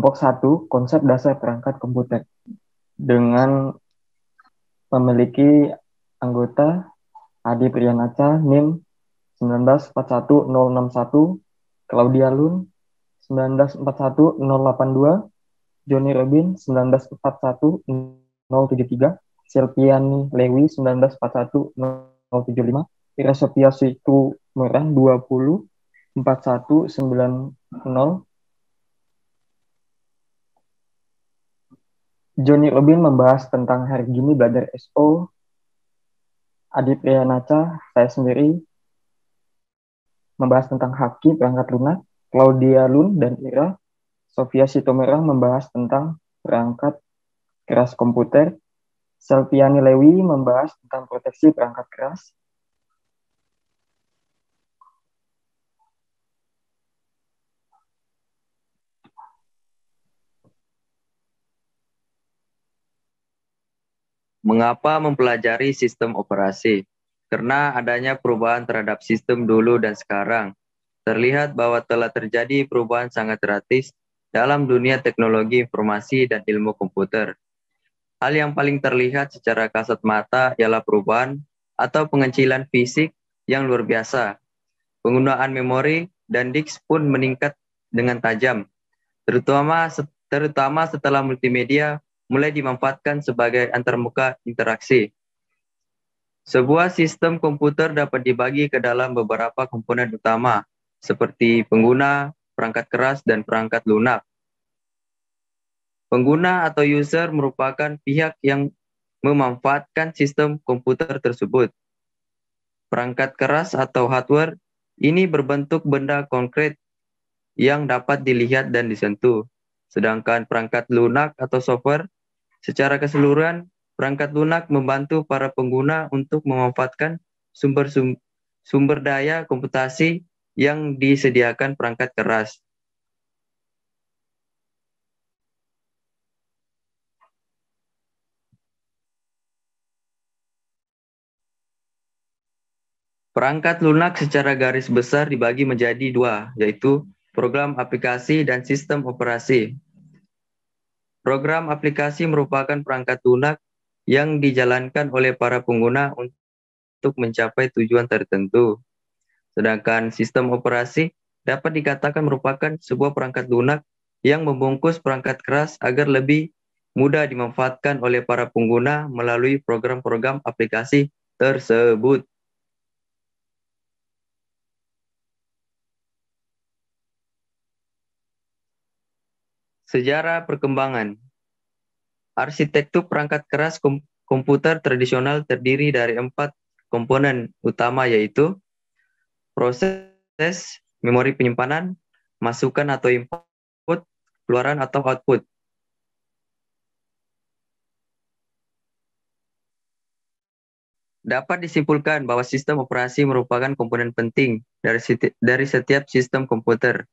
Kelompok 1, konsep dasar perangkat komputer. Dengan memiliki anggota Adi Priyanaca, NIM 1941061, Claudia Lun 1941082, Johnny Robin 1941073, Silviani Lewi 1941075, Ira Sophia Siku Merah 20419. Johnny Robin membahas tentang hari gini belajar SO. Adi Priyanaca, saya sendiri, membahas tentang haki perangkat lunak. Claudia Lun dan Ira Sophia Sitomerang membahas tentang perangkat keras komputer. Selviani Lewi membahas tentang proteksi perangkat keras. Mengapa mempelajari sistem operasi? Karena adanya perubahan terhadap sistem dulu dan sekarang. Terlihat bahwa telah terjadi perubahan sangat drastis dalam dunia teknologi informasi dan ilmu komputer. Hal yang paling terlihat secara kasat mata ialah perubahan atau pengecilan fisik yang luar biasa. Penggunaan memori dan disk pun meningkat dengan tajam, terutama setelah multimedia mulai dimanfaatkan sebagai antarmuka interaksi. Sebuah sistem komputer dapat dibagi ke dalam beberapa komponen utama, seperti pengguna, perangkat keras, dan perangkat lunak. Pengguna atau user merupakan pihak yang memanfaatkan sistem komputer tersebut. Perangkat keras atau hardware ini berbentuk benda konkret yang dapat dilihat dan disentuh. Sedangkan perangkat lunak atau software, secara keseluruhan, perangkat lunak membantu para pengguna untuk memanfaatkan sumber daya komputasi yang disediakan perangkat keras. Perangkat lunak secara garis besar dibagi menjadi dua, yaitu program aplikasi dan sistem operasi. Program aplikasi merupakan perangkat lunak yang dijalankan oleh para pengguna untuk mencapai tujuan tertentu. Sedangkan sistem operasi dapat dikatakan merupakan sebuah perangkat lunak yang membungkus perangkat keras agar lebih mudah dimanfaatkan oleh para pengguna melalui program-program aplikasi tersebut. Sejarah perkembangan. Arsitektur perangkat keras komputer tradisional terdiri dari 4 komponen utama, yaitu proses, memori penyimpanan, masukan atau input, keluaran atau output. Dapat disimpulkan bahwa sistem operasi merupakan komponen penting dari setiap sistem komputer.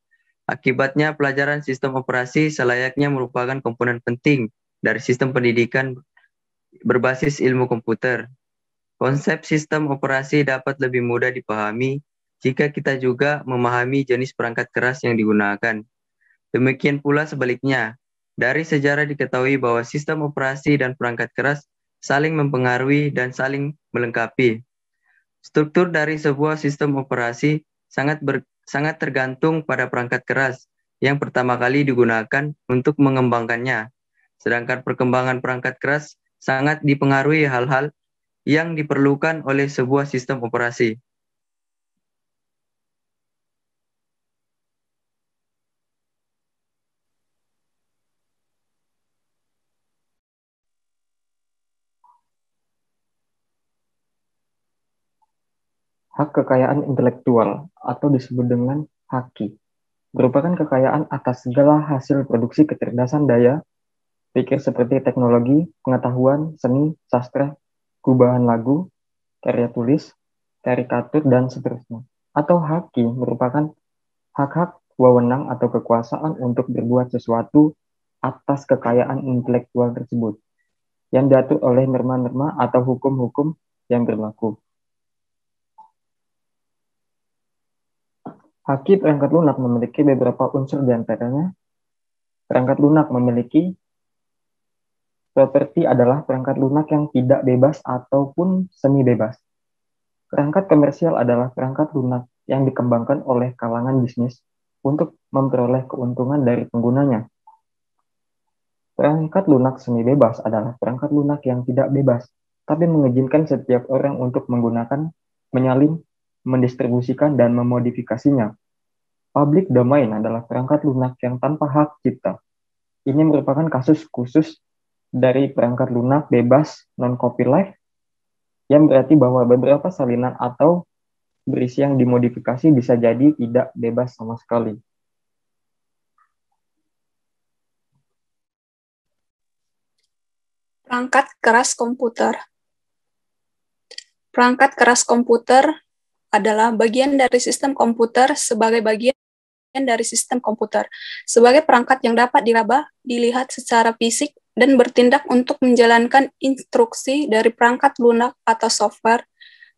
Akibatnya, pelajaran sistem operasi selayaknya merupakan komponen penting dari sistem pendidikan berbasis ilmu komputer. Konsep sistem operasi dapat lebih mudah dipahami jika kita juga memahami jenis perangkat keras yang digunakan. Demikian pula sebaliknya, dari sejarah diketahui bahwa sistem operasi dan perangkat keras saling mempengaruhi dan saling melengkapi. Struktur dari sebuah sistem operasi sangat tergantung pada perangkat keras yang pertama kali digunakan untuk mengembangkannya. Sedangkan perkembangan perangkat keras sangat dipengaruhi hal-hal yang diperlukan oleh sebuah sistem operasi. Hak kekayaan intelektual atau disebut dengan haki merupakan kekayaan atas segala hasil produksi kecerdasan daya pikir seperti teknologi, pengetahuan, seni, sastra, gubahan lagu, karya tulis, karikatur, dan seterusnya. Atau haki merupakan hak-hak, wewenang, atau kekuasaan untuk berbuat sesuatu atas kekayaan intelektual tersebut yang diatur oleh norma-norma atau hukum-hukum yang berlaku. Haki perangkat lunak memiliki beberapa unsur diantaranya Perangkat lunak memiliki properti adalah perangkat lunak yang tidak bebas ataupun semi bebas. Perangkat komersial adalah perangkat lunak yang dikembangkan oleh kalangan bisnis untuk memperoleh keuntungan dari penggunanya. Perangkat lunak semi bebas adalah perangkat lunak yang tidak bebas, tapi mengizinkan setiap orang untuk menggunakan, menyalin, mendistribusikan, dan memodifikasinya. Public domain adalah perangkat lunak yang tanpa hak cipta. Ini merupakan kasus khusus dari perangkat lunak bebas non-copyleft, yang berarti bahwa beberapa salinan atau berisi yang dimodifikasi bisa jadi tidak bebas sama sekali. Perangkat keras komputer. Perangkat keras komputer adalah bagian dari sistem komputer sebagai bagian dari sistem komputer, sebagai perangkat yang dapat diraba, dilihat secara fisik, dan bertindak untuk menjalankan instruksi dari perangkat lunak atau software.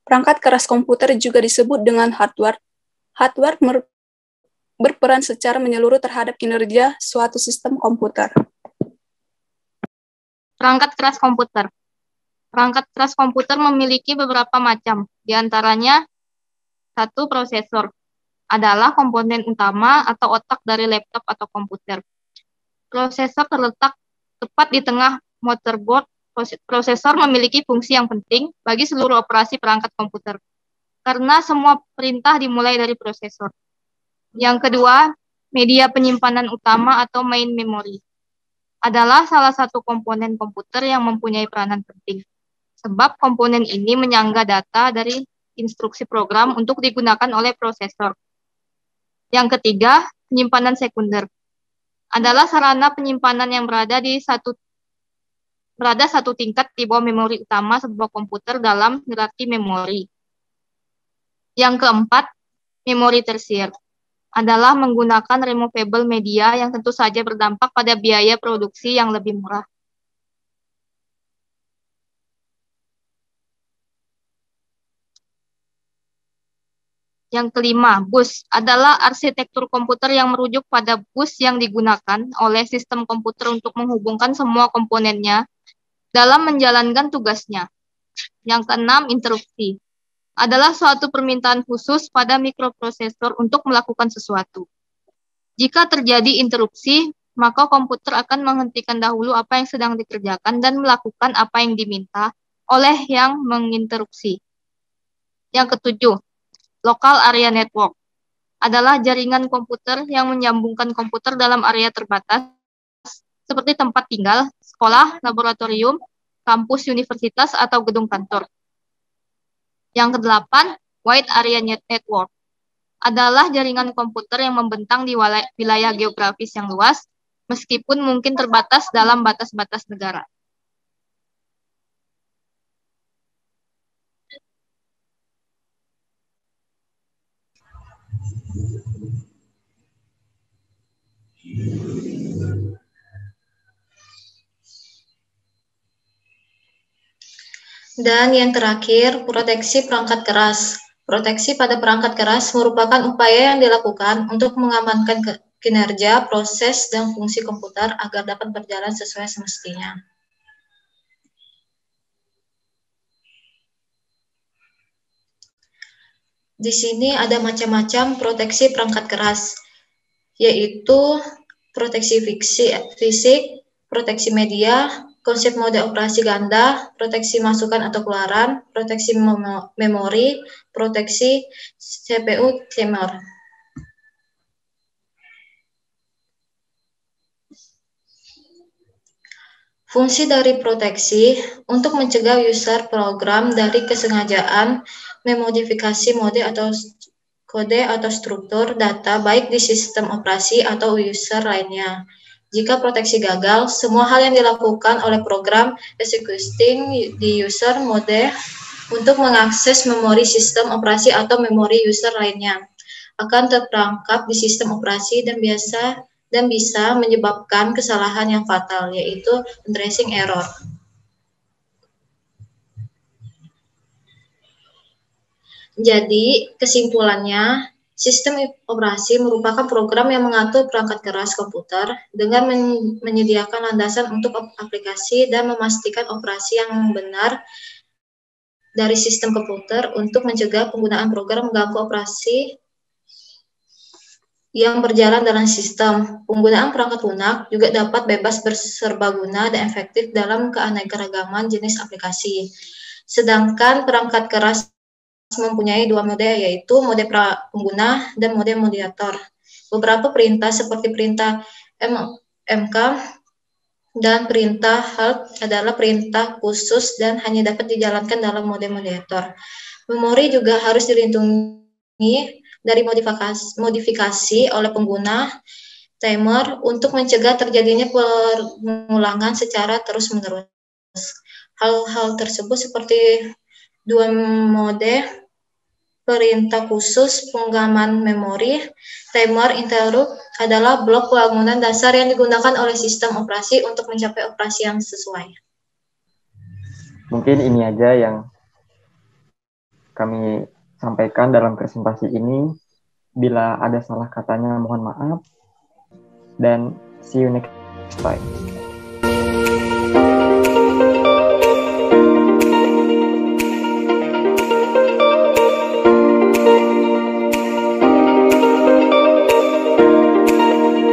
Perangkat keras komputer juga disebut dengan hardware. Hardware berperan secara menyeluruh terhadap kinerja suatu sistem komputer. Perangkat keras komputer. Perangkat keras komputer memiliki beberapa macam, diantaranya 1. Prosesor adalah komponen utama atau otak dari laptop atau komputer. Prosesor terletak tepat di tengah motherboard. Prosesor memiliki fungsi yang penting bagi seluruh operasi perangkat komputer, karena semua perintah dimulai dari prosesor. Yang kedua, media penyimpanan utama atau main memory adalah salah satu komponen komputer yang mempunyai peranan penting, sebab komponen ini menyangga data dari instruksi program untuk digunakan oleh prosesor. Yang ketiga, penyimpanan sekunder adalah sarana penyimpanan yang berada satu tingkat di bawah memori utama sebuah komputer dalam hierarki memori. Yang keempat, memori tersier adalah menggunakan removable media yang tentu saja berdampak pada biaya produksi yang lebih murah. Yang kelima, bus adalah arsitektur komputer yang merujuk pada bus yang digunakan oleh sistem komputer untuk menghubungkan semua komponennya dalam menjalankan tugasnya. Yang keenam, interupsi adalah suatu permintaan khusus pada mikroprosesor untuk melakukan sesuatu. Jika terjadi interupsi, maka komputer akan menghentikan dahulu apa yang sedang dikerjakan dan melakukan apa yang diminta oleh yang menginterupsi. Yang ketujuh, local area network adalah jaringan komputer yang menyambungkan komputer dalam area terbatas seperti tempat tinggal, sekolah, laboratorium, kampus, universitas, atau gedung kantor. Yang kedelapan, wide area network adalah jaringan komputer yang membentang di wilayah geografis yang luas, meskipun mungkin terbatas dalam batas-batas negara. Dan yang terakhir, proteksi perangkat keras. Proteksi pada perangkat keras merupakan upaya yang dilakukan untuk mengamankan kinerja, proses, dan fungsi komputer agar dapat berjalan sesuai semestinya. Di sini ada macam-macam proteksi perangkat keras, yaitu proteksi fisik, proteksi media, konsep mode operasi ganda, proteksi masukan atau keluaran, proteksi memori, proteksi CPU timer. Fungsi dari proteksi untuk mencegah user program dari kesengajaan memodifikasi mode atau kode atau struktur data baik di sistem operasi atau user lainnya. Jika proteksi gagal, semua hal yang dilakukan oleh program executing di user mode untuk mengakses memori sistem operasi atau memori user lainnya akan terperangkap di sistem operasi dan bisa menyebabkan kesalahan yang fatal, yaitu addressing error. Jadi, kesimpulannya, Sistem operasi merupakan program yang mengatur perangkat keras komputer dengan menyediakan landasan untuk aplikasi dan memastikan operasi yang benar dari sistem komputer untuk mencegah penggunaan program mengganggu operasi yang berjalan dalam sistem. Penggunaan perangkat lunak juga dapat bebas berserbaguna dan efektif dalam keanekaragaman jenis aplikasi. Sedangkan perangkat keras mempunyai dua mode, yaitu mode pengguna dan mode moderator. Beberapa perintah seperti perintah MK dan perintah halt adalah perintah khusus dan hanya dapat dijalankan dalam mode moderator. Memori juga harus dilindungi dari modifikasi oleh pengguna timer untuk mencegah terjadinya pengulangan secara terus-menerus. Hal-hal tersebut seperti dua mode, perintah khusus, penggaman memori, timer, interrupt adalah blok bangunan dasar yang digunakan oleh sistem operasi untuk mencapai operasi yang sesuai. Mungkin ini aja yang kami sampaikan dalam presentasi ini. Bila ada salah katanya mohon maaf, dan see you next time.